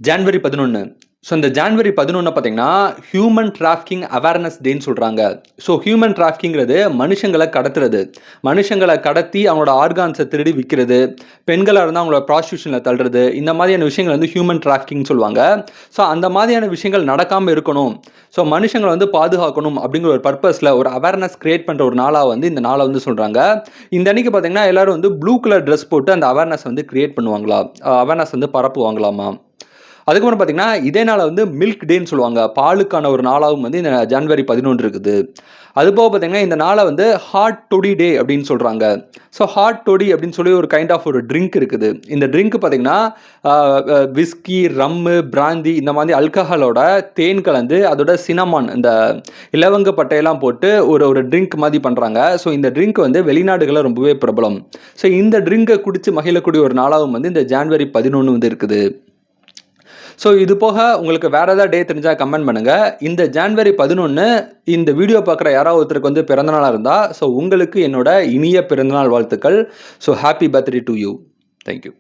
January 11. So இந்த January 11 பார்த்தீங்கன்னா, human trafficking awareness டேன்னு சொல்றாங்க. So human டிராஃபிக்கிங்கிறது மனுஷங்கள கடத்துறது. மனுஷங்கள கடத்தி அவங்களோட ஆர்கான்ஸ திருடி விக்கிறது. பெண்களா இருந்தா அவங்கள ப்ராஸ்டிடியூஷன்ல தள்ளுறது. இந்த மாதிரியான விஷயங்கள் வந்து ஹியூமன் டிராஃபிக்கிங்னு சொல்லுவாங்க. ஸோ அந்த மாதிரியான விஷயங்கள் நடக்காம இருக்கணும். ஸோ மனுஷங்கள வந்து பாதுகாக்கணும் அப்படிங்கிற ஒரு பர்ப்பஸ்ல ஒரு அவேர்னஸ் கிரியேட் பண்ற ஒரு நாளா வந்து இந்த நாள வந்து சொல்றாங்க. இந்த அன்னைக்கு பார்த்தீங்கன்னா, எல்லாரும் வந்து ப்ளூ கலர் ட்ரெஸ் போட்டு அந்த அவேர்னஸ் வந்து கிரியேட் பண்ணுவாங்களா? அவேர்னஸ் வந்து பரப்புவாங்களாமா. அதுக்கப்புறம் பார்த்தீங்கன்னா, இதே நாள வந்து மில்க் டேன்னு சொல்லுவாங்க. பாலுக்கான ஒரு நாளாவும் வந்து இந்த ஜனவரி 11 இருக்குது. அதுபோக பார்த்தீங்கன்னா, இந்த நாள வந்து ஹாட் டொடி டே அப்படின்னு சொல்றாங்க. ஸோ ஹாட் டொடி அப்படின்னு சொல்லி ஒரு கைண்ட் ஆஃப் ஒரு ட்ரிங்க் இருக்குது. இந்த ட்ரிங்க் பார்த்தீங்கன்னா, அ அ விஸ்கி, ரம்மு, பிராந்தி இந்த மாதிரி ஆல்கஹாலோட தேன் கலந்து அதோட சினமான் இந்த இலவங்க பட்டையெல்லாம் போட்டு ஒரு ஒரு ட்ரிங்க் மாதிரி பண்றாங்க. ஸோ இந்த ட்ரிங்க் வந்து வெளிநாடுகள்ல ரொம்பவே பிரபலம். ஸோ இந்த ட்ரிங்க குடிச்சு மகிழக்கூடிய ஒரு நாளாவும் வந்து இந்த ஜான்வரி 11 வந்து இருக்குது. ஸோ இது போக உங்களுக்கு வேற ஏதாவது டே தெரிஞ்சா கமெண்ட் பண்ணுங்க. இந்த ஜான்வரி 11 இந்த வீடியோ பார்க்குற யாராவது ஒருத்தருக்கு வந்து பிறந்த நாளா இருந்தா, ஸோ உங்களுக்கு என்னோட இனிய பிறந்தநாள் வாழ்த்துக்கள். So happy birthday to you. Thank you.